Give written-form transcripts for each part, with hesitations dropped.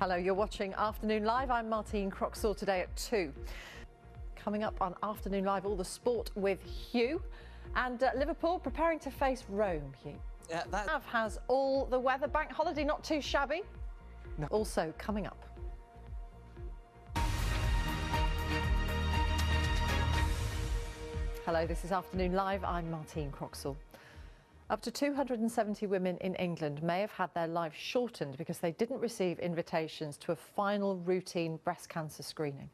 Hello, you're watching Afternoon Live. I'm Martine Croxall today at 2. Coming up on Afternoon Live, all the sport with Hugh. And Liverpool preparing to face Rome, Hugh. Yeah, that Has all the weather. Bank holiday not too shabby. No. Also coming up. Hello, this is Afternoon Live. I'm Martine Croxall. Up to 270 women in England may have had their lives shortened because they didn't receive invitations to a final routine breast cancer screening.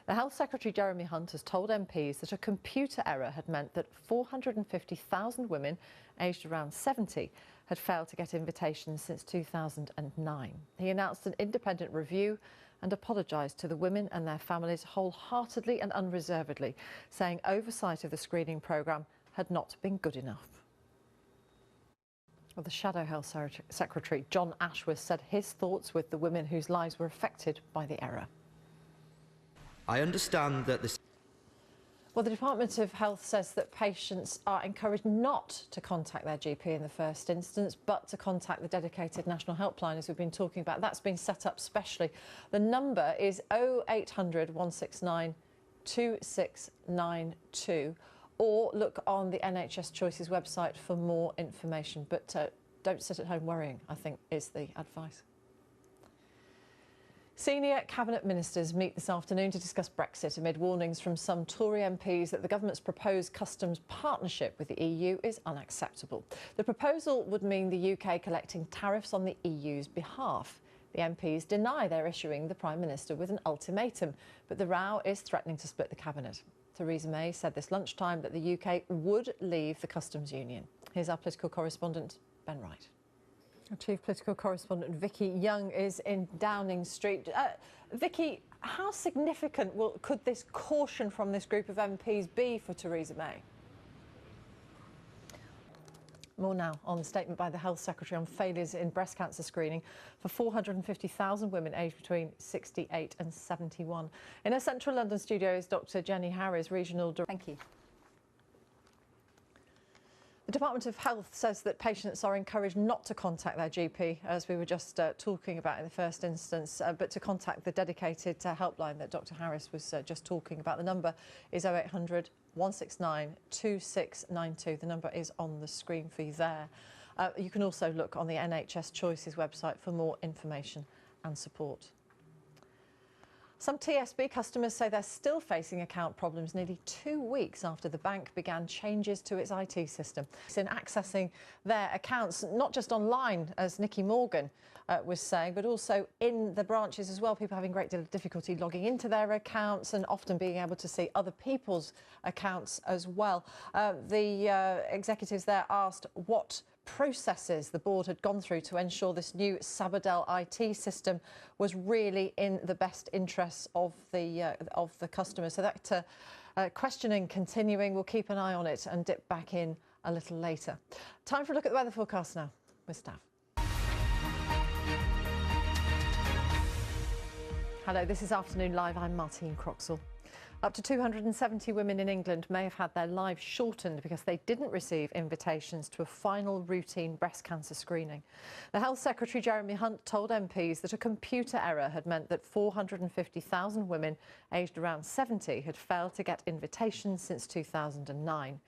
The Health Secretary Jeremy Hunt has told MPs that a computer error had meant that 450,000 women aged around 70 had failed to get invitations since 2009. He announced an independent review and apologised to the women and their families wholeheartedly and unreservedly, saying oversight of the screening programme had not been good enough. Well, the Shadow Health Secretary, John Ashworth, said his thoughts with the women whose lives were affected by the error. I understand that this... Well, the Department of Health says that patients are encouraged not to contact their GP in the first instance, but to contact the dedicated national helpline, as we've been talking about. That's been set up specially. The number is 0800 169 2692. Or look on the NHS Choices website for more information. But don't sit at home worrying, I think, is the advice. Senior Cabinet Ministers meet this afternoon to discuss Brexit amid warnings from some Tory MPs that the government's proposed customs partnership with the EU is unacceptable. The proposal would mean the UK collecting tariffs on the EU's behalf. The MPs deny they're issuing the Prime Minister with an ultimatum, but the row is threatening to split the Cabinet. Theresa May said this lunchtime that the UK would leave the customs union. Here's our political correspondent, Ben Wright. Our chief political correspondent, Vicky Young, is in Downing Street. Vicky, how significant could this caution from this group of MPs be for Theresa May? More now on the statement by the Health Secretary on failures in breast cancer screening for 450,000 women aged between 68 and 71. In her central London studio is Dr. Jenny Harris, Regional Director. Thank you. The Department of Health says that patients are encouraged not to contact their GP, as we were just talking about in the first instance, but to contact the dedicated helpline that Dr. Harris was just talking about. The number is 0800 169 2692. The number is on the screen for you there. You can also look on the NHS Choices website for more information and support. Some TSB customers say they're still facing account problems nearly 2 weeks after the bank began changes to its IT system. It's in accessing their accounts, not just online, as Nicky Morgan was saying, but also in the branches as well. People having a great deal of difficulty logging into their accounts and often being able to see other people's accounts as well. The executives there asked what processes the board had gone through to ensure this new Sabadell IT system was really in the best interests of the customer. So that questioning continuing. We'll keep an eye on it and dip back in a little later. Time for a look at the weather forecast now with Stav. Hello, this is Afternoon Live. I'm Martine Croxall. Up to 270 women in England may have had their lives shortened because they didn't receive invitations to a final routine breast cancer screening. The Health Secretary Jeremy Hunt told MPs that a computer error had meant that 450,000 women aged around 70 had failed to get invitations since 2009.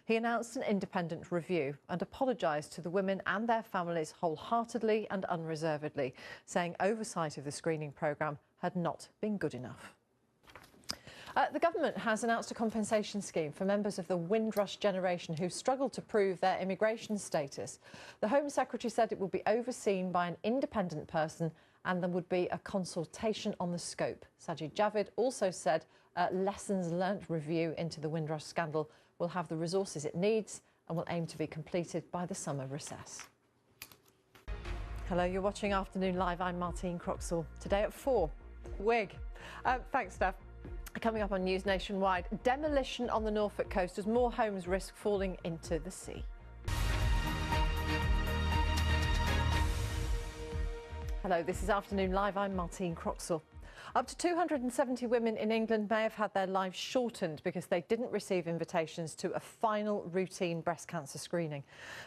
He announced an independent review and apologised to the women and their families wholeheartedly and unreservedly, saying oversight of the screening programme had not been good enough. The government has announced a compensation scheme for members of the Windrush generation who struggled to prove their immigration status. The Home Secretary said it would be overseen by an independent person and there would be a consultation on the scope. Sajid Javid also said a lessons learnt review into the Windrush scandal will have the resources it needs and will aim to be completed by the summer recess. Hello, you're watching Afternoon Live. I'm Martine Croxall. Today at 4, wig. Thanks, Steph. Coming up on News Nationwide, demolition on the Norfolk coast as more homes risk falling into the sea. Hello, this is Afternoon Live. I'm Martine Croxall. Up to 270 women in England may have had their lives shortened because they didn't receive invitations to a final routine breast cancer screening.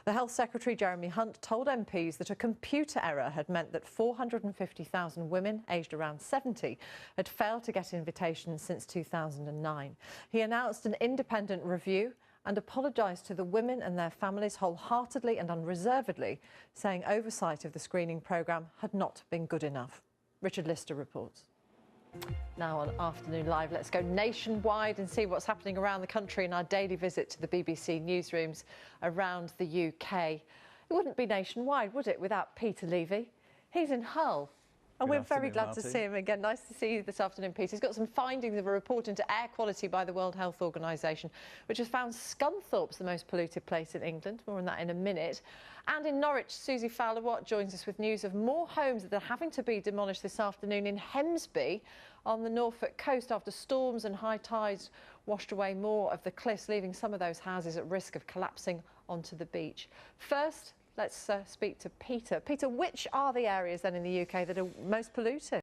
The Health Secretary, Jeremy Hunt, told MPs that a computer error had meant that 450,000 women aged around 70 had failed to get invitations since 2009. He announced an independent review and apologised to the women and their families wholeheartedly and unreservedly, saying oversight of the screening programme had not been good enough. Richard Lister reports. Now on Afternoon Live, let's go nationwide and see what's happening around the country in our daily visit to the BBC newsrooms around the UK. It wouldn't be nationwide, would it, without Peter Levy? He's in Hull. And we're very glad to see him again. Nice to see you this afternoon, Peter. He's got some findings of a report into air quality by the World Health Organisation, which has found Scunthorpe's the most polluted place in England. More on that in a minute. And in Norwich, Susie Fowler-Watt joins us with news of more homes that are having to be demolished this afternoon in Hemsby on the Norfolk coast after storms and high tides washed away more of the cliffs, leaving some of those houses at risk of collapsing onto the beach. First, let's speak to Peter. Peter, which are the areas then in the UK that are most polluted?